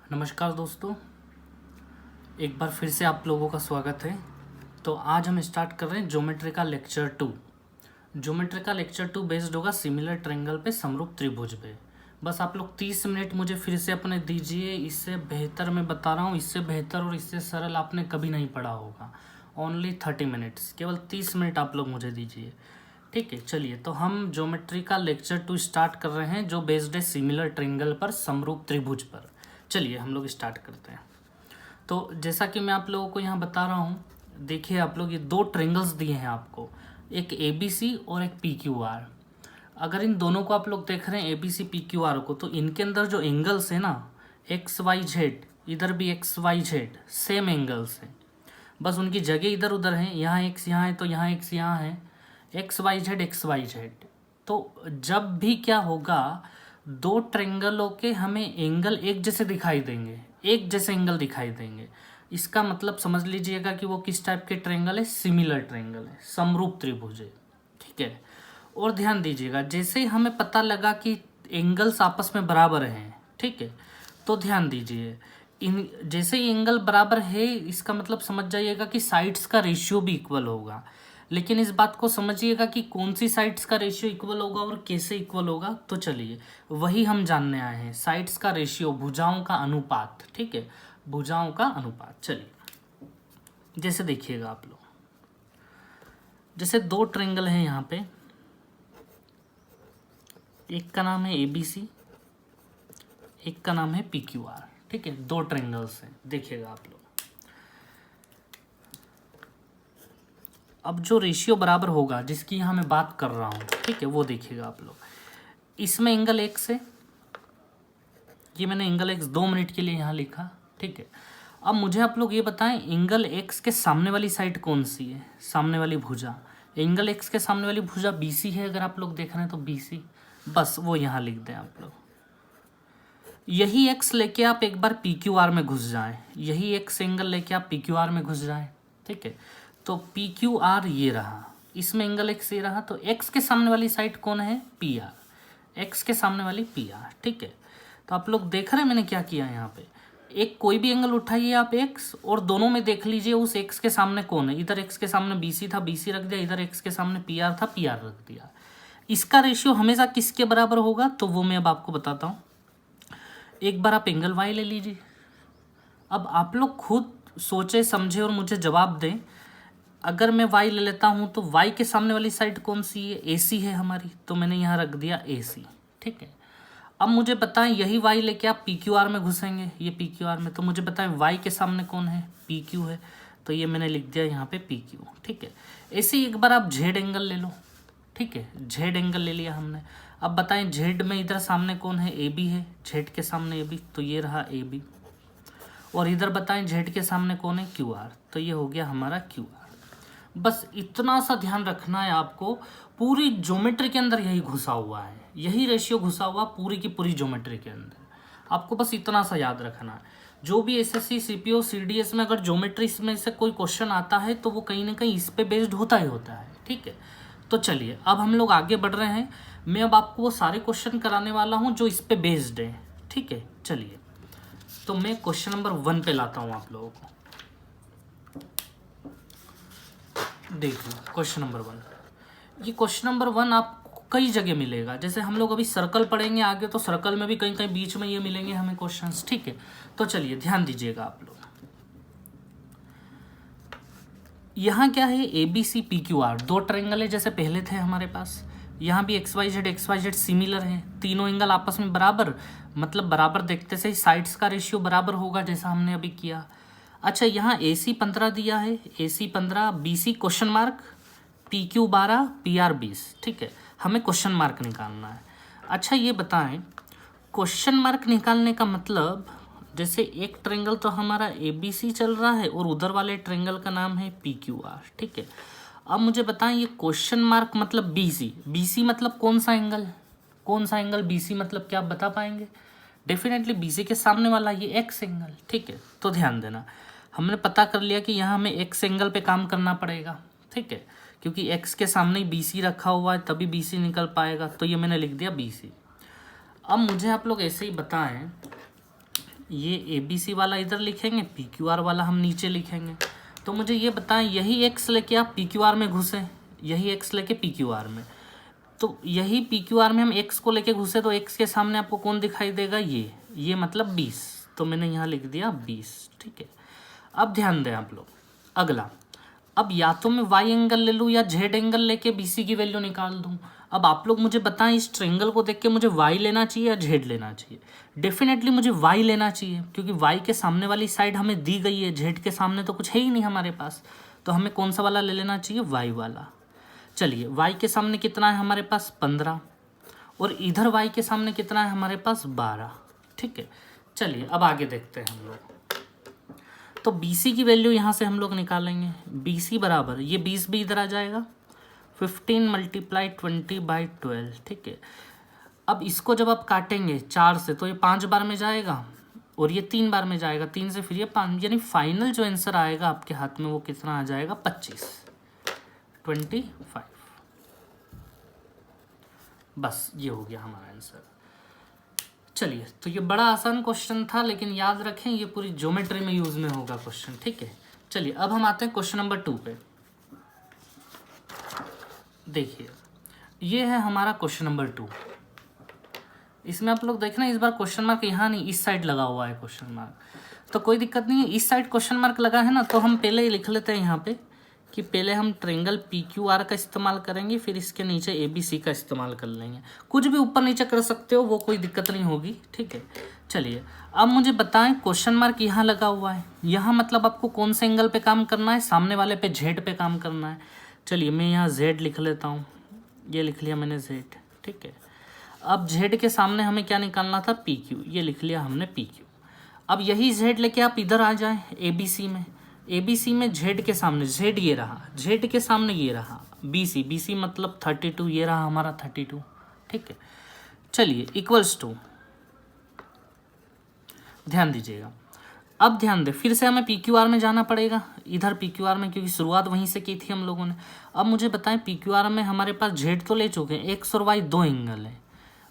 नमस्कार दोस्तों, एक बार फिर से आप लोगों का स्वागत है। तो आज हम स्टार्ट कर रहे हैं ज्योमेट्री का लेक्चर 2। ज्योमेट्री का लेक्चर 2 बेस्ड होगा सिमिलर ट्रायंगल पे, समरूप त्रिभुज पे। बस आप लोग 30 मिनट मुझे फिर से अपने दीजिए। इससे बेहतर मैं बता रहा हूँ, इससे बेहतर और इससे सरल आपने कभी नहीं पढ़ा होगा। ओनली 30 मिनट्स, केवल 30 मिनट आप लोग मुझे दीजिए। ठीक है, चलिए तो हम ज्योमेट्री का लेक्चर 2 स्टार्ट कर रहे हैं, जो बेस्ड है सिमिलर ट्रायंगल पर, समरूप त्रिभुज पर। चलिए हम लोग स्टार्ट करते हैं। तो जैसा कि मैं आप लोगों को यहाँ बता रहा हूँ, देखिए आप लोग, ये दो ट्रायंगल्स दिए हैं आपको, एक ए बी सी और एक पी क्यू आर। अगर इन दोनों को आप लोग देख रहे हैं, A B C P Q R को, तो इनके अंदर जो एंगल्स है ना, एक्स वाई जेड, इधर भी X Y Z same angles हैं, बस उनकी जगह इधर उधर है। यहाँ एक्स यहाँ है तो यहाँ एक्स यहाँ है, X Y Z X Y Z. तो जब भी क्या होगा, दो ट्रायंगलों के हमें एंगल एक जैसे दिखाई देंगे, एक जैसे एंगल दिखाई देंगे, इसका मतलब समझ लीजिएगा कि वो किस टाइप के ट्रायंगल है, सिमिलर ट्रायंगल है, समरूप त्रिभुज है। ठीक है, और ध्यान दीजिएगा, जैसे ही हमें पता लगा कि एंगल्स आपस में बराबर हैं, ठीक है, तो ध्यान दीजिए, इन जैसे ही एंगल बराबर है, इसका मतलब समझ जाइएगा कि साइड्स का रेशियो भी इक्वल होगा। लेकिन इस बात को समझिएगा कि कौन सी साइड्स का रेशियो इक्वल होगा और कैसे इक्वल होगा। तो चलिए वही हम जानने आए हैं, साइड्स का रेशियो, भुजाओं का अनुपात। ठीक है, भुजाओं का अनुपात। चलिए जैसे देखिएगा आप लोग, जैसे दो ट्रायंगल हैं यहाँ पे, एक का नाम है ए बी सी, एक का नाम है पी क्यू आर। ठीक है, दो ट्रायंगल्स हैं, देखिएगा आप लोग। अब जो रेशियो बराबर होगा, जिसकी यहाँ मैं बात कर रहा हूँ, ठीक है, वो देखिएगा आप लोग। इसमें एंगल एक्स है, ये मैंने एंगल एक्स 2 मिनट के लिए यहाँ लिखा। ठीक है, अब मुझे आप लोग ये बताएं, एंगल एक्स के सामने वाली साइड कौन सी है, सामने वाली भुजा। एंगल एक्स के सामने वाली भुजा बी सी है, अगर आप लोग देख रहे हैं तो बी सी, बस वो यहाँ लिख दें आप लोग। यही एक्स लेके आप एक बार पी क्यू आर में घुस जाएं, यही एक्स एंगल लेके आप पी क्यू आर में घुस जाएं। ठीक है, तो पी क्यू आर ये रहा, इसमें एंगल एक्स ये रहा, तो एक्स के सामने वाली साइड कौन है, पी आर, एक्स के सामने वाली पी आर। ठीक है, तो आप लोग देख रहे हैं मैंने क्या किया यहाँ पे, एक कोई भी एंगल उठाइए आप एक्स, और दोनों में देख लीजिए उस एक्स के सामने कौन है। इधर एक्स के सामने बी सी था, बी सी रख दिया, इधर एक्स के सामने पी आर था, पी आर रख दिया। इसका रेशियो हमेशा किसके बराबर होगा, तो वो मैं अब आपको बताता हूँ। एक बार आप एंगल वाई ले लीजिए, अब आप लोग खुद सोचे समझे और मुझे जवाब दें। अगर मैं y ले लेता हूँ तो y के सामने वाली साइड कौन सी है, AC है हमारी, तो मैंने यहाँ रख दिया AC। ठीक है, अब मुझे बताएं, यही y लेके आप PQR में घुसेंगे, ये PQR में, तो मुझे बताएं y के सामने कौन है, PQ है, तो ये मैंने लिख दिया यहाँ पे PQ। ठीक है, ऐसे ही एक बार आप Z एंगल ले लो। ठीक है, Z एंगल ले लिया हमने। अब बताएं Z में इधर सामने कौन है, AB है, Z के सामने AB, तो ये रहा AB। और इधर बताएं Z के सामने कौन है, QR, तो ये हो गया हमारा QR। बस इतना सा ध्यान रखना है आपको, पूरी ज्योमेट्री के अंदर यही घुसा हुआ है, यही रेशियो घुसा हुआ पूरी की पूरी ज्योमेट्री के अंदर। आपको बस इतना सा याद रखना है। जो भी एसएससी सीपीओ सीडीएस में अगर ज्योमेट्री में से कोई क्वेश्चन आता है तो वो कहीं ना कहीं इस पे बेस्ड होता ही होता है। ठीक है, तो चलिए अब हम लोग आगे बढ़ रहे हैं। मैं अब आपको वो सारे क्वेश्चन कराने वाला हूँ जो इस पे बेस्ड है। ठीक है, चलिए तो मैं क्वेश्चन नंबर 1 पे लाता हूँ आप लोगों को। देखिए क्वेश्चन नंबर 1, ये क्वेश्चन नंबर 1 आपको कई जगह मिलेगा। जैसे हम लोग अभी सर्कल पढ़ेंगे आगे, तो सर्कल में भी कहीं कहीं बीच में ये मिलेंगे हमें क्वेश्चंस। ठीक है, तो चलिए ध्यान दीजिएगा आप लोग। यहाँ क्या है, A B C P Q R, दो ट्रायंगल है जैसे पहले थे हमारे पास। यहाँ भी एक्स वाई जेड सिमिलर है, तीनों एंगल आपस में बराबर, मतलब बराबर देखते से साइड्स का रेशियो बराबर होगा, जैसा हमने अभी किया। अच्छा, यहाँ ए सी 15 दिया है, A C 15, B C question mark, P Q 12, P R 20। ठीक है, हमें क्वेश्चन मार्क निकालना है। अच्छा ये बताएं, क्वेश्चन मार्क निकालने का मतलब, जैसे एक ट्रायंगल तो हमारा ए बी सी चल रहा है और उधर वाले ट्रायंगल का नाम है पी क्यू आर। ठीक है, अब मुझे बताएं, ये क्वेश्चन मार्क मतलब बी सी, बी सी मतलब कौन सा एंगल, कौन सा एंगल बी सी मतलब, क्या आप बता पाएंगे? डेफिनेटली बी सी के सामने वाला ये एक्स एंगल। ठीक है, तो ध्यान देना, हमने पता कर लिया कि यहाँ हमें एक्स एंगल पे काम करना पड़ेगा। ठीक है, क्योंकि एक्स के सामने ही बी सी रखा हुआ है, तभी बी सी निकल पाएगा, तो ये मैंने लिख दिया बी सी। अब मुझे आप लोग ऐसे ही बताएं, ये ABC वाला इधर लिखेंगे, PQR वाला हम नीचे लिखेंगे। तो मुझे ये बताएं, यही x लेके आप PQR में घुसे, यही x लेके PQR में, तो यही PQR में हम x को लेके घुसे तो x के सामने आपको कौन दिखाई देगा, ये मतलब 20। तो मैंने यहाँ लिख दिया 20, ठीक है। अब ध्यान दें आप लोग, अगला, अब या तो मैं y एंगल ले लूँ या z एंगल लेके BC की वैल्यू निकाल दूँ। अब आप लोग मुझे बताएं, इस ट्रायंगल को देख के मुझे y लेना चाहिए या z लेना चाहिए। डेफिनेटली मुझे y लेना चाहिए, क्योंकि y के सामने वाली साइड हमें दी गई है, z के सामने तो कुछ है ही नहीं हमारे पास, तो हमें कौन सा वाला ले लेना चाहिए, y वाला। चलिए, y के सामने कितना है हमारे पास 15, और इधर y के सामने कितना है हमारे पास 12, ठीक है। चलिए अब आगे देखते हैं हम लोग। तो BC की वैल्यू यहाँ से हम लोग निकालेंगे, BC बराबर, ये 20 भी इधर आ जाएगा, 15 × 20/12, ठीक है। अब इसको जब आप काटेंगे 4 से तो ये 5 बार में जाएगा और ये 3 बार में जाएगा, 3 से फिर ये 5, यानी फाइनल जो आंसर आएगा आपके हाथ में वो कितना आ जाएगा, 25। बस ये हो गया हमारा आंसर। चलिए, तो ये बड़ा आसान क्वेश्चन था, लेकिन याद रखें ये पूरी ज्योमेट्री में यूज में होगा क्वेश्चन, ठीक है। चलिए अब हम आते हैं क्वेश्चन नंबर 2 पे। देखिए, ये है हमारा क्वेश्चन नंबर 2। इसमें आप लोग देखना, इस बार क्वेश्चन मार्क यहाँ नहीं, इस साइड लगा हुआ है क्वेश्चन मार्क, तो कोई दिक्कत नहीं है। इस साइड क्वेश्चन मार्क लगा है ना, तो हम पहले ही लिख लेते हैं यहाँ पे कि पहले हम ट्रायंगल PQR का इस्तेमाल करेंगे, फिर इसके नीचे ABC का इस्तेमाल कर लेंगे। कुछ भी ऊपर नीचे कर सकते हो, वो कोई दिक्कत नहीं होगी, ठीक है। चलिए अब मुझे बताएं, क्वेश्चन मार्क यहाँ लगा हुआ है, यहाँ मतलब आपको कौन से एंगल पे काम करना है, सामने वाले पे Z पे काम करना है। चलिए मैं यहाँ Z लिख लेता हूँ, ये लिख लिया मैंने Z, ठीक है। अब Z के सामने हमें क्या निकालना था, PQ, ये लिख लिया हमने PQ। अब यही Z लेके आप इधर आ जाएं ABC में, ABC में Z के सामने, Z ये रहा, Z के सामने ये रहा BC मतलब 32, ये रहा हमारा 32, ठीक है। चलिए इक्वल्स टू, ध्यान दीजिएगा, अब ध्यान दें, फिर से हमें PQR में जाना पड़ेगा, इधर PQR में, क्योंकि शुरुआत वहीं से की थी हम लोगों ने। अब मुझे बताएं, PQR में हमारे पास Z तो ले चुके हैं, X और Y दो एंगल है,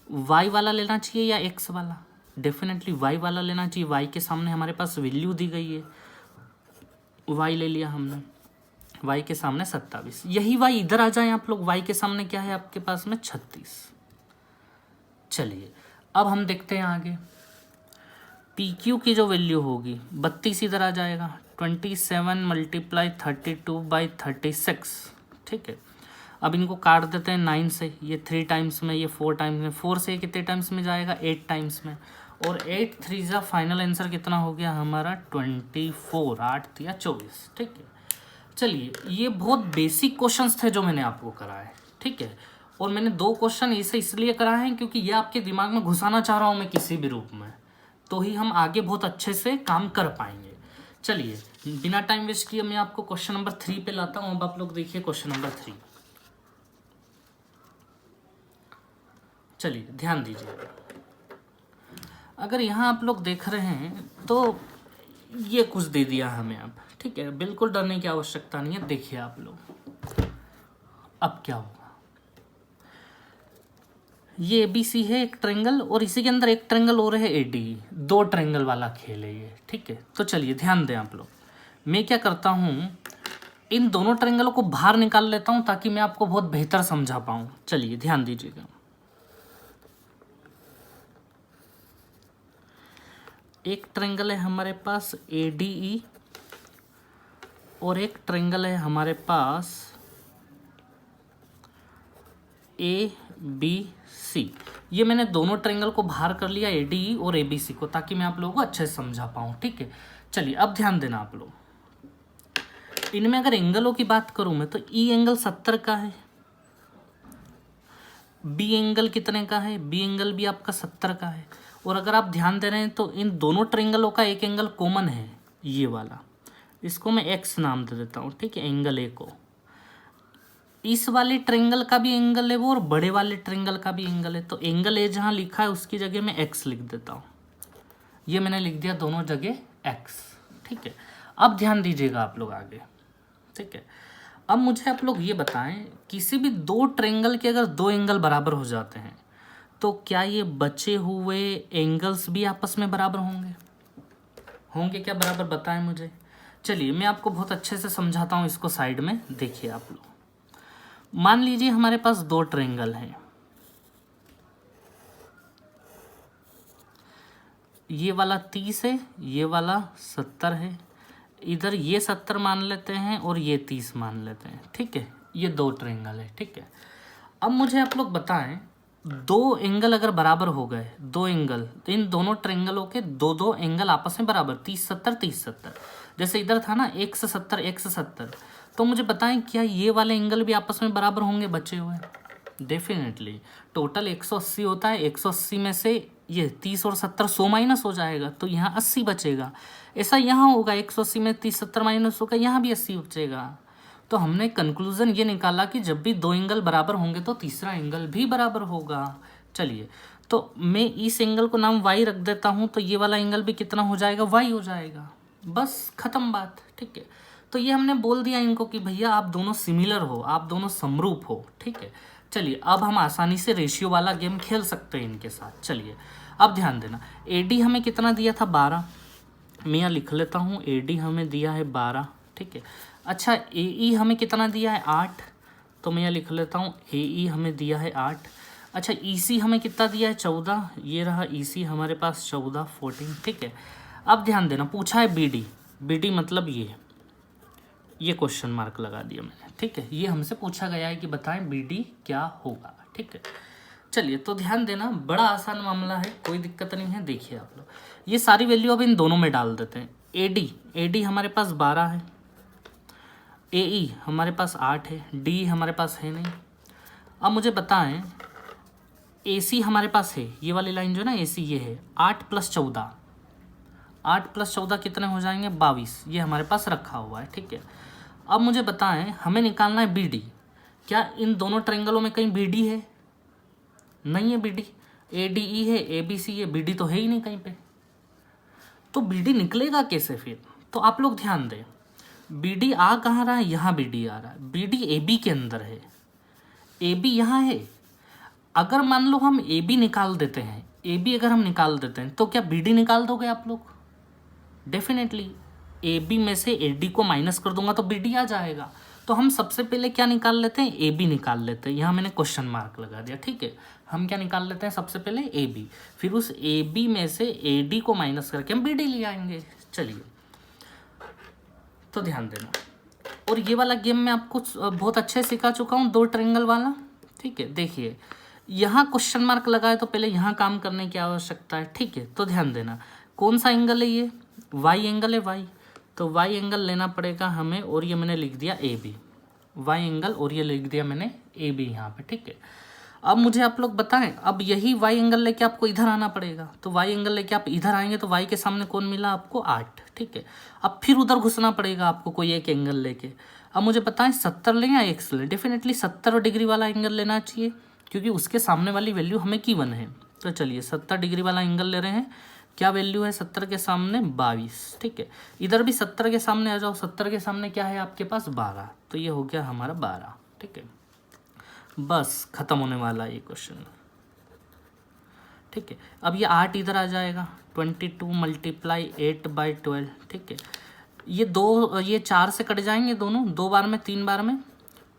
Y वाला लेना चाहिए या X वाला, डेफिनेटली Y वाला लेना चाहिए। Y के सामने हमारे पास वैल्यू दी गई है, Y ले लिया हमने, Y के सामने 27, यही Y इधर आ जाए आप लोग, Y के सामने क्या है आपके पास में 36। चलिए अब हम देखते हैं आगे, PQ की जो वैल्यू होगी 32 इधर आ जाएगा, 27 × 32/36, ठीक है। अब इनको काट देते हैं 9 से, ये 3 टाइम्स में, ये 4 टाइम्स में, 4 से कितने टाइम्स में जाएगा, 8 टाइम्स में, और 8 3 जा फाइनल आंसर कितना हो गया हमारा 24, 8 या 24, ठीक है। चलिए ये बहुत बेसिक क्वेश्चंस थे जो मैंने आपको कराए, ठीक है। और मैंने 2 क्वेश्चन इसे इसलिए कराए हैं क्योंकि ये आपके दिमाग में घुसाना चाह रहा हूँ मैं किसी भी रूप में, तो ही हम आगे बहुत अच्छे से काम कर पाएंगे। चलिए बिना टाइम वेस्ट किए मैं आपको क्वेश्चन नंबर 3 पे लाता हूँ। अब आप लोग देखिए क्वेश्चन नंबर 3, चलिए ध्यान दीजिए। अगर यहाँ आप लोग देख रहे हैं तो ये कुछ दे दिया हमें अब, ठीक है, बिल्कुल डरने की आवश्यकता नहीं है। देखिए आप लोग अब क्या होगा, ये ABC है एक ट्रायंगल, और इसी के अंदर एक ट्रायंगल और है ADE, 2 ट्रायंगल वाला खेल है ये, ठीक है। तो चलिए ध्यान दें आप लोग, मैं क्या करता हूँ, इन दोनों ट्रायंगलों को बाहर निकाल लेता हूँ ताकि मैं आपको बहुत बेहतर समझा पाऊँ। चलिए ध्यान दीजिएगा, एक ट्रायंगल है हमारे पास ADE और एक ट्रायंगल है हमारे पास ABC। ये मैंने दोनों ट्रायंगल को बाहर कर लिया, ADE और ABC को, ताकि मैं आप लोगों को अच्छे से समझा पाऊँ, ठीक है। चलिए अब ध्यान देना आप लोग, इनमें अगर एंगलों की बात करूँ मैं तो E एंगल 70 का है, B एंगल कितने का है, B एंगल भी आपका 70 का है। और अगर आप ध्यान दे रहे हैं तो इन दोनों ट्रायंगलों का एक एंगल कॉमन है, ये वाला, इसको मैं X नाम दे देता हूँ, ठीक है, एंगल A को। इस वाले ट्रायंगल का भी एंगल है वो, और बड़े वाले ट्रायंगल का भी एंगल है, तो एंगल A जहाँ लिखा है उसकी जगह मैं X लिख देता हूँ, ये मैंने लिख दिया दोनों जगह X, ठीक है। अब ध्यान दीजिएगा आप लोग आगे, ठीक है। अब मुझे आप लोग ये बताएं, किसी भी 2 ट्रायंगल के अगर 2 एंगल बराबर हो जाते हैं तो क्या ये बचे हुए एंगल्स भी आपस में बराबर होंगे? होंगे क्या बराबर, बताएं मुझे। चलिए मैं आपको बहुत अच्छे से समझाता हूँ इसको, साइड में देखिए आप लोग। मान लीजिए हमारे पास दो ट्रायंगल हैं, ये वाला 30 है, ये वाला 70 है। इधर ये 70 मान लेते हैं और ये 30 मान लेते हैं, ठीक है। ये दो ट्रायंगल है, ठीक है। अब मुझे आप लोग बताएं, दो एंगल अगर बराबर हो गए, दो एंगल, तो इन दोनों ट्रायंगलों के दो दो एंगल आपस में बराबर, 30-70 30-70, जैसे इधर था ना 170 170, तो मुझे बताएं क्या ये वाले एंगल भी आपस में बराबर होंगे बचे हुए? डेफिनेटली। टोटल 180 होता है, 180 में से ये 30 और 70 100 माइनस हो जाएगा, तो यहाँ 80 बचेगा। ऐसा यहाँ होगा, 180 में 30 70 माइनस होगा, यहाँ भी 80 बचेगा। तो हमने कंक्लूजन ये निकाला कि जब भी दो एंगल बराबर होंगे तो तीसरा एंगल भी बराबर होगा। चलिए, तो मैं इस एंगल को नाम y रख देता हूँ, तो ये वाला एंगल भी कितना हो जाएगा, y हो जाएगा। बस खत्म बात, ठीक है। तो ये हमने बोल दिया इनको कि भैया आप दोनों सिमिलर हो, आप दोनों समरूप हो, ठीक है। चलिए अब हम आसानी से रेशियो वाला गेम खेल सकते हैं इनके साथ। चलिए अब ध्यान देना, AD हमें कितना दिया था, 12। मैं यहाँ लिख लेता हूँ, AD हमें दिया है 12, ठीक है। अच्छा, AE हमें कितना दिया है, 8, तो मैं यहाँ लिख लेता हूँ AE हमें दिया है 8। अच्छा, EC हमें कितना दिया है, 14, ये रहा EC हमारे पास 14 14, ठीक है। अब ध्यान देना, पूछा है BD, BD मतलब ये क्वेश्चन मार्क लगा दिया मैंने, ठीक है। ये हमसे पूछा गया है कि बताएं BD क्या होगा, ठीक है। चलिए तो ध्यान देना, बड़ा आसान मामला है, कोई दिक्कत नहीं है। देखिए आप लोग, ये सारी वैल्यू अब इन दोनों में डाल देते हैं। AD हमारे पास 12 है, AE हमारे पास 8 है, D हमारे पास है नहीं। अब मुझे बताएं, AC हमारे पास है, ये वाली लाइन जो है ना AC, ये है 8 + 14, 8 + 14 कितने हो जाएंगे, 22, ये हमारे पास रखा हुआ है, ठीक है। अब मुझे बताएं, हमें निकालना है BD। क्या इन दोनों ट्रायंगलों में कहीं BD है? नहीं है BD। ADE है, ABC है, BD तो है ही नहीं कहीं पे। तो BD निकलेगा कैसे फिर? तो आप लोग ध्यान दें, BD आ कहाँ रहा है, यहाँ BD आ रहा है, BD AB के अंदर है, AB यहाँ है। अगर मान लो हम AB निकाल देते हैं, AB अगर हम निकाल देते हैं तो क्या BD निकाल दोगे आप लोग? डेफिनेटली। AB में से AD को माइनस कर दूंगा तो BD आ जाएगा। तो हम सबसे पहले क्या निकाल लेते हैं, AB निकाल लेते हैं। यहाँ मैंने क्वेश्चन मार्क लगा दिया, ठीक है। हम क्या निकाल लेते हैं, सबसे पहले AB, फिर उस AB में से AD को माइनस करके हम BD ले आएंगे। चलिए तो ध्यान देना, और ये वाला गेम मैं आपको बहुत अच्छे सिखा चुका हूँ, दो ट्रायंगल वाला, ठीक है। देखिए यहाँ क्वेश्चन मार्क लगाए तो पहले यहाँ काम करने की आवश्यकता है, ठीक है। तो ध्यान देना, कौन सा एंगल है, ये y एंगल है, y, तो y एंगल लेना पड़ेगा हमें, और ये मैंने लिख दिया AB, y एंगल, और ये लिख दिया मैंने AB यहाँ पे, ठीक है। अब मुझे आप लोग बताएं, अब यही y एंगल लेके आपको इधर आना पड़ेगा, तो y एंगल लेके आप इधर आएंगे तो y के सामने कौन मिला आपको, 8, ठीक है। अब फिर उधर घुसना पड़ेगा आपको कोई एक एंगल लेके। अब मुझे बताएं 70 लें या x लें? डेफिनेटली 70 डिग्री वाला एंगल लेना चाहिए, क्योंकि उसके सामने वाली वैल्यू हमें गिवन है। तो चलिए 70 डिग्री वाला एंगल ले रहे हैं। क्या वैल्यू है 70 के सामने, 22, ठीक है। इधर भी 70 के सामने आ जाओ, 70 के सामने क्या है आपके पास, 12, तो ये हो गया हमारा 12, ठीक है। बस खत्म होने वाला है ये क्वेश्चन, ठीक है। अब ये 8 इधर आ जाएगा, 22 × 8/12, ठीक है। ये 4 से कट जाएंगे दोनों, 2 बार में 3 बार में,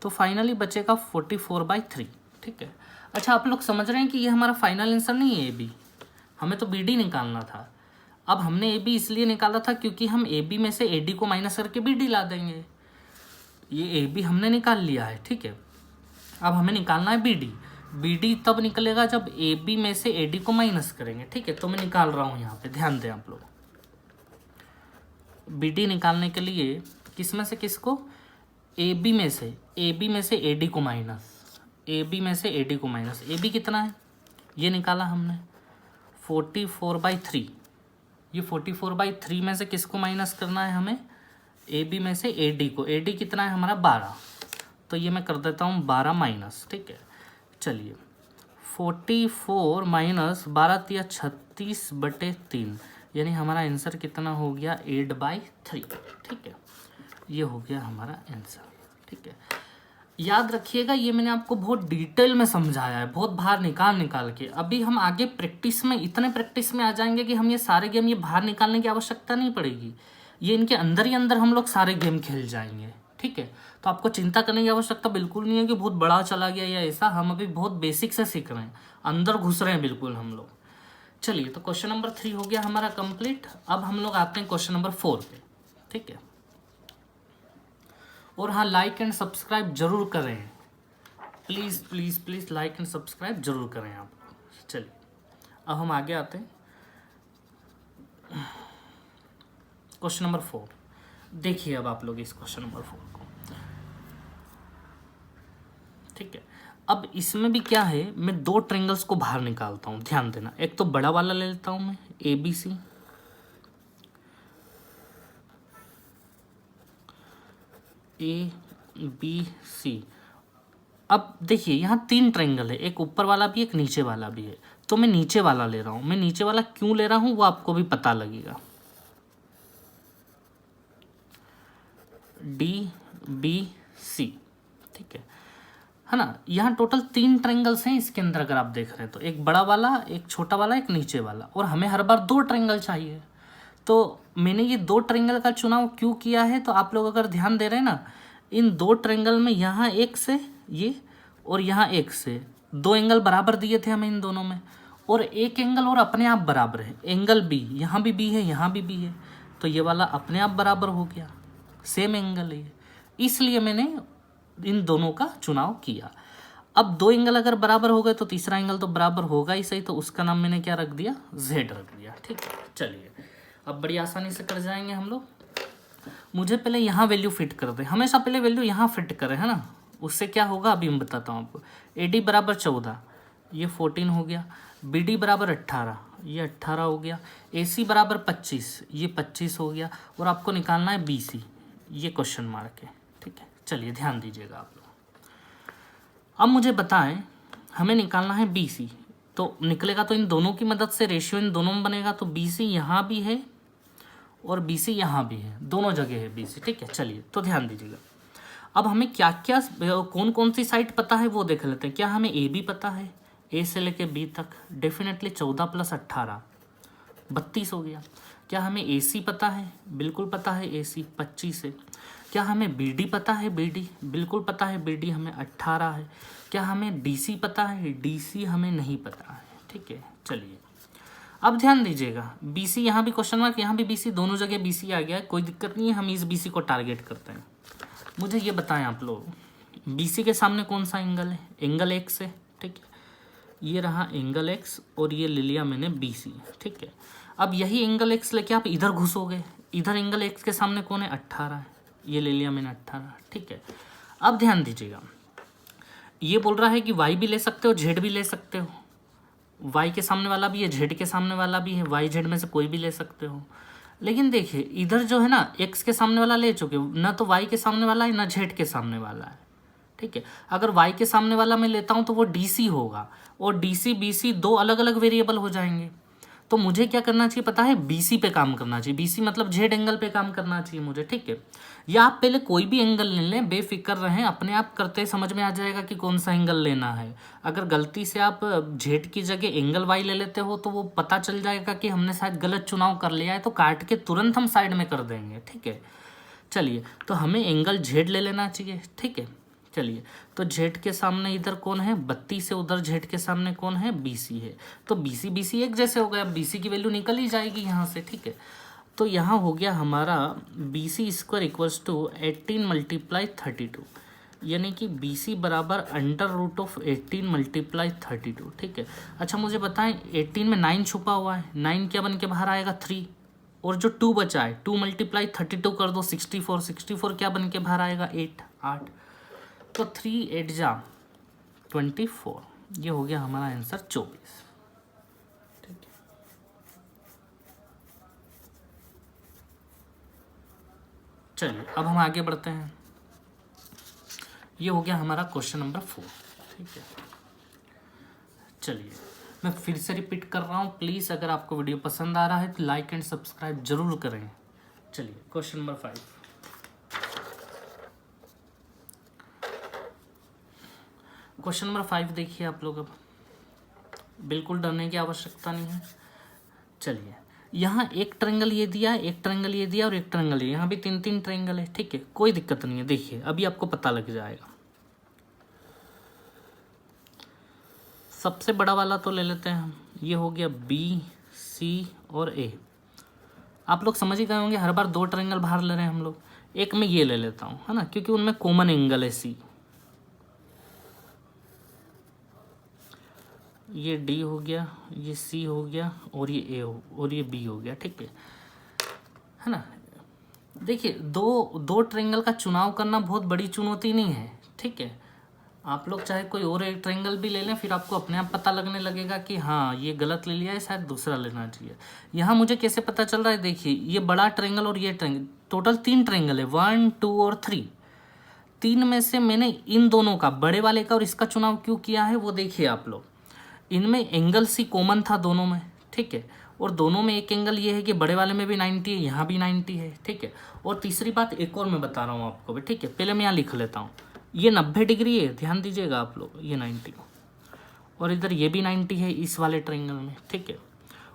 तो फाइनली बचेगा 44/3, ठीक है। अच्छा, आप लोग समझ रहे हैं कि ये हमारा फाइनल आंसर नहीं है AB, हमें तो BD निकालना था। अब हमने AB इसलिए निकाला था क्योंकि हम AB में से AD को माइनस करके BD ला देंगे। ये AB हमने निकाल लिया है, ठीक है। अब हमें निकालना है BD। BD तब निकलेगा जब AB में से AD को माइनस करेंगे, ठीक है। तो मैं निकाल रहा हूँ यहाँ पे, ध्यान दें आप लोग। BD निकालने के लिए किस में से किसको, AB में से AD को माइनस, AB में से AD को माइनस। AB कितना है, ये निकाला हमने 44/3। ये 44/3 में से किसको माइनस करना है हमें, AB में से AD को। AD कितना है हमारा, 12, तो ये मैं कर देता हूँ 12 माइनस, ठीक है। चलिए 44 माइनस 12 × 36/3, यानी हमारा आंसर कितना हो गया, 8/3, ठीक है। ये हो गया हमारा आंसर, ठीक है। याद रखिएगा, ये मैंने आपको बहुत डिटेल में समझाया है, बहुत बाहर निकाल के। अभी हम आगे प्रैक्टिस में, इतने प्रैक्टिस में आ जाएंगे कि हम ये सारे गेम ये बाहर निकालने की आवश्यकता नहीं पड़ेगी, ये इनके अंदर ही अंदर हम लोग सारे गेम खेल जाएंगे, ठीक है। तो आपको चिंता करने की आवश्यकता बिल्कुल नहीं है कि बहुत बड़ा चला गया या ऐसा। हम अभी बहुत बेसिक से सीख रहे हैं, अंदर घुस रहे हैं बिल्कुल हम लोग। चलिए, तो क्वेश्चन नंबर 3 हो गया हमारा कंप्लीट। अब हम लोग आते हैं क्वेश्चन नंबर 4 पे, ठीक है। और हाँ, लाइक एंड सब्सक्राइब जरूर करें, please please please like and subscribe जरूर करें आप। चलिए, अब हम आगे आते हैं क्वेश्चन नंबर 4। देखिए अब आप लोग इस क्वेश्चन नंबर 4 को, ठीक है। अब इसमें भी क्या है, मैं 2 ट्रायंगल्स को बाहर निकालता हूँ, ध्यान देना। एक तो बड़ा वाला ले लेता हूँ मैं, ABC, ABC। अब देखिए यहाँ 3 ट्रायंगल है, एक ऊपर वाला भी एक नीचे वाला भी है। तो मैं नीचे वाला ले रहा हूँ। मैं नीचे वाला क्यों ले रहा हूँ वो आपको भी पता लगेगा। DBC, ठीक है ना। यहाँ टोटल 3 ट्रायंगल्स हैं इसके अंदर, अगर आप देख रहे हैं तो एक बड़ा वाला, एक छोटा वाला, एक नीचे वाला, और हमें हर बार 2 ट्रायंगल चाहिए। तो मैंने ये 2 ट्रायंगल का चुनाव क्यों किया है, तो आप लोग अगर ध्यान दे रहे हैं ना, इन 2 ट्रायंगल में यहाँ एक से ये और यहाँ एक से 2 एंगल बराबर दिए थे हमें इन दोनों में, और एक एंगल और अपने आप बराबर है, एंगल B, यहाँ भी B है, यहाँ भी B है। तो ये वाला अपने आप बराबर हो गया, सेम एंगल है, इसलिए मैंने इन दोनों का चुनाव किया। अब 2 एंगल अगर बराबर हो गए तो तीसरा एंगल तो बराबर होगा ही सही, तो उसका नाम मैंने क्या रख दिया, Z रख दिया, ठीक है। चलिए, अब बड़ी आसानी से कर जाएंगे हम लोग। मुझे पहले यहाँ वैल्यू फिट कर दे, हमेशा पहले वैल्यू यहाँ फिट करें, है ना। उससे क्या होगा अभी मैं बताता हूँ आपको। AD बराबर 14, ये 14 हो गया। BD बराबर 18, ये 18 हो गया। AC बराबर 25, ये 25 हो गया। और आपको निकालना है BC, ये क्वेश्चन मार्क है, ठीक है। चलिए ध्यान दीजिएगा आप लोग। अब मुझे बताएं, हमें निकालना है BC, तो निकलेगा तो इन दोनों की मदद से, रेशियो इन दोनों में बनेगा। तो BC यहाँ भी है और BC यहाँ भी है, दोनों जगह है BC, ठीक है। चलिए, तो ध्यान दीजिएगा। अब हमें क्या क्या, कौन कौन सी साइड पता है वो देख लेते हैं। क्या हमें AB पता है, A से लेके B तक, डेफिनेटली 14 + 18 32 हो गया। क्या हमें AC पता है, बिल्कुल पता है AC 25 है। क्या हमें BD पता है, BD बिल्कुल पता है, BD हमें 18 है। क्या हमें DC पता है, DC हमें नहीं पता है, ठीक है। चलिए, अब ध्यान दीजिएगा, BC यहाँ भी क्वेश्चन मार्क, यहाँ भी BC, दोनों जगह BC आ गया है, कोई दिक्कत नहीं है, हम इस BC को टारगेट करते हैं। मुझे ये बताएं आप लोग, BC के सामने कौन सा एंगल है, एंगल X है, ठीक है। ये रहा एंगल X और ये ले लिया मैंने BC, ठीक है। अब यही एंगल X लेके आप इधर घुसोगे, इधर एंगल X के सामने कौन है, 18 है, ये ले लिया मैंने 18, ठीक है। अब ध्यान दीजिएगा, ये बोल रहा है कि Y भी ले सकते हो, Z भी ले सकते हो। Y के सामने वाला भी है, Z के सामने वाला भी है, Y Z में से कोई भी ले सकते हो। लेकिन देखिए इधर जो है ना, X के सामने वाला ले चुके हो ना, तो Y के सामने वाला है ना Z के सामने वाला है, ठीक है। अगर Y के सामने वाला मैं लेता हूँ तो वो DC होगा, और DC BC 2 अलग अलग वेरिएबल हो जाएंगे। तो मुझे क्या करना चाहिए पता है, BC पे काम करना चाहिए, BC मतलब Z एंगल पे काम करना चाहिए मुझे, ठीक है। या आप पहले कोई भी एंगल ले लें, बेफिक्र रहें, अपने आप करते समझ में आ जाएगा कि कौन सा एंगल लेना है। अगर गलती से आप Z की जगह एंगल Y ले लेते हो तो वो पता चल जाएगा कि हमने शायद गलत चुनाव कर लिया है, तो काट के तुरंत हम साइड में कर देंगे, ठीक है। चलिए, तो हमें एंगल Z ले लेना चाहिए, ठीक है। चलिए, तो Z के सामने इधर कौन है, 32 से, उधर Z के सामने कौन है, BC है। तो BC BC एक जैसे हो गया, BC की वैल्यू निकल ही जाएगी यहाँ से, ठीक है। तो यहाँ हो गया हमारा BC² = 18 × 32, यानी कि BC बराबर √18 × 32, ठीक है। अच्छा मुझे बताएं, 18 में 9 छुपा हुआ है, 9 क्या बन के बाहर आएगा, 3, और जो 2 बचा है 2 × 32 कर दो, 64, 64 क्या बन के बाहर आएगा, 8। तो 3 8 जा 24, ये हो गया हमारा आंसर 24, ठीक है। चलिए, अब हम आगे बढ़ते हैं। ये हो गया हमारा क्वेश्चन नंबर 4, ठीक है। चलिए, मैं फिर से रिपीट कर रहा हूँ, प्लीज़ अगर आपको वीडियो पसंद आ रहा है तो लाइक एंड सब्सक्राइब जरूर करें। चलिए, क्वेश्चन नंबर 5। क्वेश्चन नंबर 5 देखिए आप लोग। अब बिल्कुल डरने की आवश्यकता नहीं है। चलिए, यहाँ एक ट्रायंगल ये दिया, एक ट्रायंगल ये दिया और एक ट्रायंगल ये, यहाँ भी 3 ट्रायंगल है, ठीक है, कोई दिक्कत नहीं है। देखिए अभी आपको पता लग जाएगा। सबसे बड़ा वाला तो ले लेते हैं हम, ये हो गया बी सी और ए। आप लोग समझ ही गए होंगे, हर बार 2 ट्रायंगल बाहर ले रहे हैं हम लोग। एक मैं ये ले लेता हूँ, है ना, क्योंकि उनमें कॉमन एंगल है सी। ये डी हो गया, ये सी हो गया और ये ए हो और ये बी हो गया, ठीक है ना। देखिए दो ट्रायंगल का चुनाव करना बहुत बड़ी चुनौती नहीं है, ठीक है। आप लोग चाहे कोई और एक ट्रायंगल भी ले लें, फिर आपको अपने आप पता लगने लगेगा कि हाँ ये गलत ले लिया है, शायद दूसरा लेना चाहिए। यहाँ मुझे कैसे पता चल रहा है, देखिए ये बड़ा ट्रायंगल और ये ट्रायंगल, टोटल 3 ट्रायंगल है, 1 2 और 3। 3 में से मैंने इन दोनों का, बड़े वाले का और इसका चुनाव क्यों किया है वो देखिए आप लोग। इनमें एंगल सी कॉमन था दोनों में, ठीक है, और दोनों में एक एंगल ये है कि बड़े वाले में भी 90 है, यहाँ भी 90 है, ठीक है। और तीसरी बात एक और मैं बता रहा हूँ आपको भी, ठीक है, पहले मैं यहाँ लिख लेता हूँ। ये 90 डिग्री है, ध्यान दीजिएगा आप लोग, ये 90, और इधर ये भी 90 है इस वाले ट्रायंगल में, ठीक है।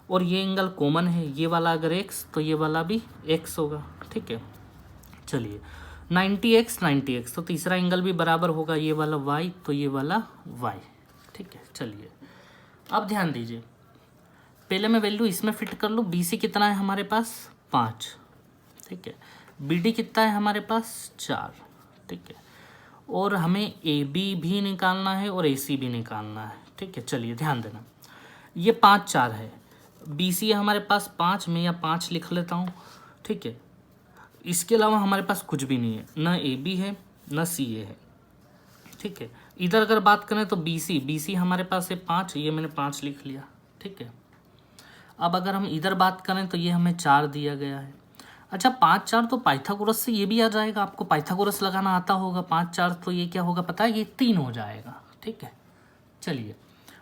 और ये एंगल कॉमन है, ये वाला अगर x तो ये वाला भी x होगा, ठीक है। चलिए 90x 90x, तो तीसरा एंगल भी बराबर होगा, ये वाला y तो ये वाला y, ठीक है। चलिए अब ध्यान दीजिए, पहले मैं वैल्यू इसमें फिट कर लूँ। बी सी कितना है हमारे पास 5, ठीक है। बी डी कितना है हमारे पास 4, ठीक है। और हमें ए बी भी निकालना है और ए सी भी निकालना है, ठीक है। चलिए ध्यान देना, ये 5 4 है, बी सी है हमारे पास 5, मैं यहाँ 5 लिख लेता हूँ, ठीक है। इसके अलावा हमारे पास कुछ भी नहीं है, ना ए बी है ना सी ए है, ठीक है। इधर अगर बात करें तो बी सी हमारे पास है 5, ये मैंने 5 लिख लिया, ठीक है। अब अगर हम इधर बात करें तो ये हमें 4 दिया गया है। अच्छा 5 4 तो पाइथागोरस से ये भी आ जाएगा, आपको पाइथागोरस लगाना आता होगा। 5 4 तो ये क्या होगा पता है, ये 3 हो जाएगा, ठीक है। चलिए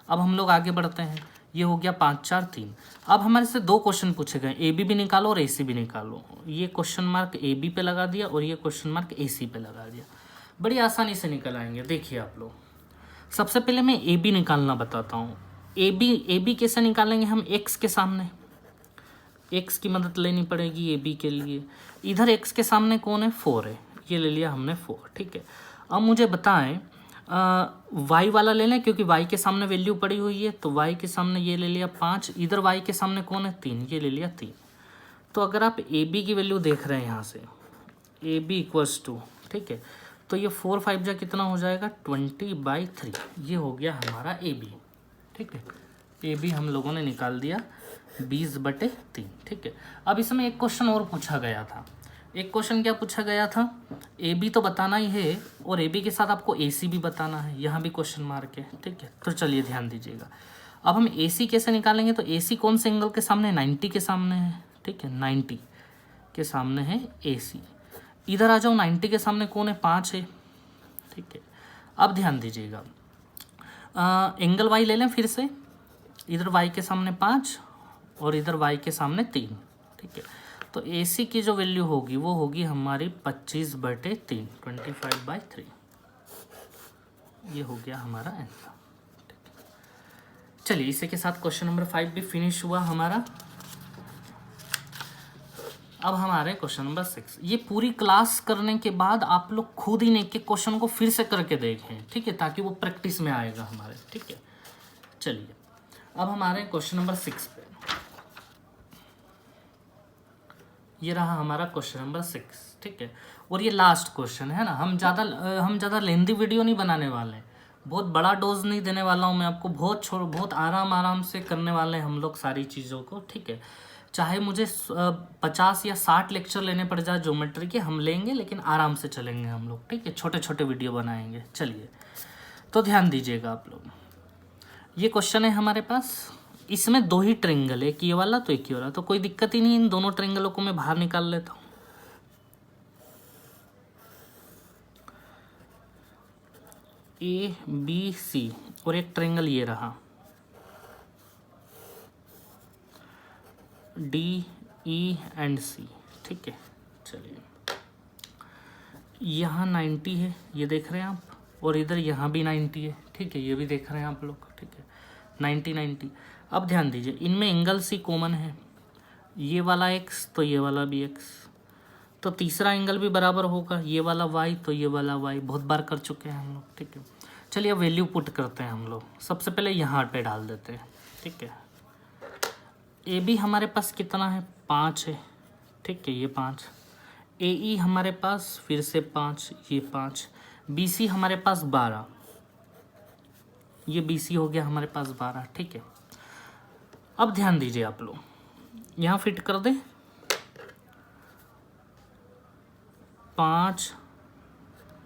अब हम लोग आगे बढ़ते हैं, ये हो गया 5 4 3। अब हमारे से 2 क्वेश्चन पूछे गए, ए बी भी निकालो और ए सी भी निकालो। ये क्वेश्चन मार्क ए बी पे लगा दिया और ये क्वेश्चन मार्क ए सी पे लगा दिया, बड़ी आसानी से निकल आएंगे। देखिए आप लोग, सबसे पहले मैं ए बी निकालना बताता हूँ। ए बी कैसे निकालेंगे हम, एक्स के सामने एक्स की मदद लेनी पड़ेगी ए बी के लिए। इधर एक्स के सामने कौन है, 4 है, ये ले लिया हमने 4, ठीक है। अब मुझे बताएं वाई वाला ले लें, क्योंकि वाई के सामने वैल्यू पड़ी हुई है, तो वाई के सामने ये ले लिया 5, इधर वाई के सामने कौन है 3, ये ले लिया 3। तो अगर आप ए बी की वैल्यू देख रहे हैं यहाँ से, ए बी इक्वल्स टू, ठीक है, तो ये 4 5 जा कितना हो जाएगा 20/3, ये हो गया हमारा ए बी, ठीक है। ए बी हम लोगों ने निकाल दिया 20/3, ठीक है। अब इसमें एक क्वेश्चन और पूछा गया था। एक क्वेश्चन क्या पूछा गया था, ए बी तो बताना ही है और ए बी के साथ आपको ए सी भी बताना है, यहाँ भी क्वेश्चन मार्क है, ठीक है। तो चलिए ध्यान दीजिएगा, अब हम ए सी कैसे निकालेंगे, तो ए सी कौन से एंगल के सामने, 90 के सामने है, ठीक है, 90 के सामने है ए सी। इधर आ जाओ, 90 के सामने कौन है 5 है, ठीक है। अब ध्यान दीजिएगा, एंगल वाई ले लें फिर से, इधर वाई के सामने 5 और इधर वाई के सामने 3, ठीक है। तो ए सी की जो वैल्यू होगी वो होगी हमारी 25/3, 25/3, ये हो गया हमारा आंसर। चलिए इसी के साथ क्वेश्चन नंबर 5 भी फिनिश हुआ हमारा। अब हमारे क्वेश्चन नंबर 6, ये पूरी क्लास करने के बाद आप लोग खुद ही एक एक क्वेश्चन को फिर से करके देखें, ठीक है, ताकि वो प्रैक्टिस में आएगा हमारे, ठीक है। चलिए अब हमारे क्वेश्चन नंबर 6 पे, ये रहा हमारा क्वेश्चन नंबर 6, ठीक है। और ये लास्ट क्वेश्चन है ना, हम ज़्यादा लेंदी वीडियो नहीं बनाने वाले, बहुत बड़ा डोज नहीं देने वाला हूँ मैं आपको, बहुत आराम से करने वाले हैं हम लोग सारी चीज़ों को, ठीक है। चाहे मुझे 50 या 60 लेक्चर लेने पड़ जाए ज्योमेट्री के, हम लेंगे, लेकिन आराम से चलेंगे हम लोग, ठीक है, छोटे छोटे वीडियो बनाएंगे। चलिए तो ध्यान दीजिएगा आप लोग, ये क्वेश्चन है हमारे पास, इसमें 2 ही ट्रायंगल है, एक ये वाला तो एक ये वाला, तो कोई दिक्कत ही नहीं, इन दोनों ट्रायंगलों को मैं बाहर निकाल लेता हूँ। ए बी सी और एक ट्रायंगल ये रहा डी ई एंड सी, ठीक है। चलिए यहाँ 90 है, ये देख रहे हैं आप, और इधर यहाँ भी 90 है, ठीक है, ये भी देख रहे हैं आप लोग, ठीक है, 90 90। अब ध्यान दीजिए, इनमें एंगल सी कॉमन है, ये वाला x तो ये वाला भी x, तो तीसरा एंगल भी बराबर होगा, ये वाला y तो ये वाला y, बहुत बार कर चुके हैं हम लोग, ठीक है। चलिए अब वैल्यू पुट करते हैं हम लोग, सबसे पहले यहाँ पे डाल देते हैं, ठीक है। ए बी हमारे पास कितना है, 5 है, ठीक है, ये 5। ए ई हमारे पास फिर से 5, ये 5। बी सी हमारे पास 12, ये बी सी हो गया हमारे पास 12, ठीक है। अब ध्यान दीजिए आप लोग, यहाँ फिट कर दें 5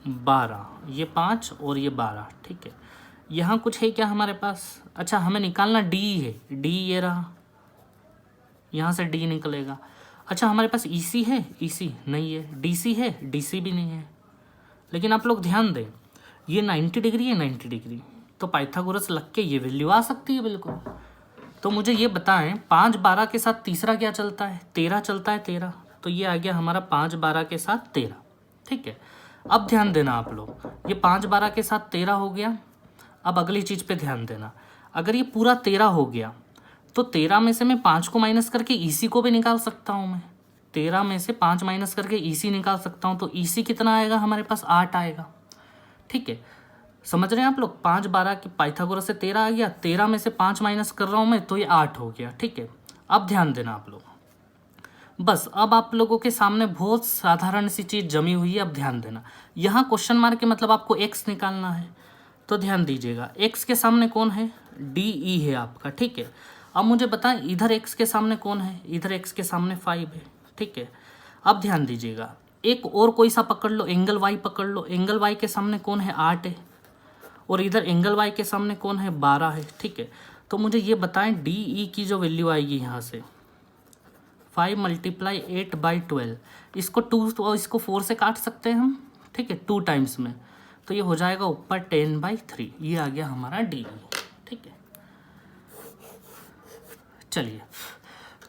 12, ये 5 और ये 12, ठीक है। यहाँ कुछ है क्या हमारे पास, अच्छा हमें निकालना डी है, डी ये रहा, यहाँ से डी निकलेगा। अच्छा हमारे पास ई सी है, ई सी नहीं है, डी सी है, डी सी भी नहीं है। लेकिन आप लोग ध्यान दें, ये 90 डिग्री है, 90 डिग्री, तो पाइथागोरस लग के ये वैल्यू आ सकती है बिल्कुल। तो मुझे ये बताएं 5 12 के साथ तीसरा क्या चलता है, 13 चलता है, 13, तो ये आ गया हमारा 5 12 के साथ 13, ठीक है। अब ध्यान देना आप लोग, ये 5 12 के साथ 13 हो गया। अब अगली चीज़ पे ध्यान देना, अगर ये पूरा 13 हो गया तो 13 में से मैं 5 को माइनस करके ईसी को भी निकाल सकता हूँ, मैं 13 में से 5 माइनस करके ईसी निकाल सकता हूँ, तो ईसी कितना आएगा हमारे पास, 8 आएगा, ठीक है। समझ रहे हैं आप लोग, 5 12 की पाइथागोरस से 13 आ गया, 13 में से 5 माइनस कर रहा हूँ मैं, तो ये 8 हो गया, ठीक है। अब ध्यान देना आप लोग, बस अब आप लोगों के सामने बहुत साधारण सी चीज़ जमी हुई है। अब ध्यान देना, यहाँ क्वेश्चन मार्क के मतलब आपको x निकालना है, तो ध्यान दीजिएगा x के सामने कौन है, डी ई है आपका, ठीक है। अब मुझे बताएं इधर x के सामने कौन है, इधर x के सामने 5 है, ठीक है। अब ध्यान दीजिएगा, एक और कोई सा पकड़ लो, एंगल y पकड़ लो, एंगल y के सामने कौन है, 8 है, और इधर एंगल y के सामने कौन है, 12 है, ठीक है। तो मुझे ये बताएं डी ई की जो वैल्यू आएगी यहाँ से 5 × 8/12, इसको 2 और इसको 4 से काट सकते हैं हम, ठीक है, 2 टाइम्स में, तो ये हो जाएगा ऊपर 10/3, ये आ गया हमारा डी, ठीक है। चलिए,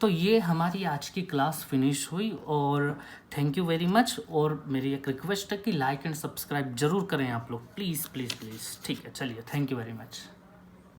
तो ये हमारी आज की क्लास फिनिश हुई, और थैंक यू वेरी मच। और मेरी एक रिक्वेस्ट है कि लाइक एंड सब्सक्राइब जरूर करें आप लोग, प्लीज़ प्लीज़ प्लीज़, ठीक है। चलिए, थैंक यू वेरी मच।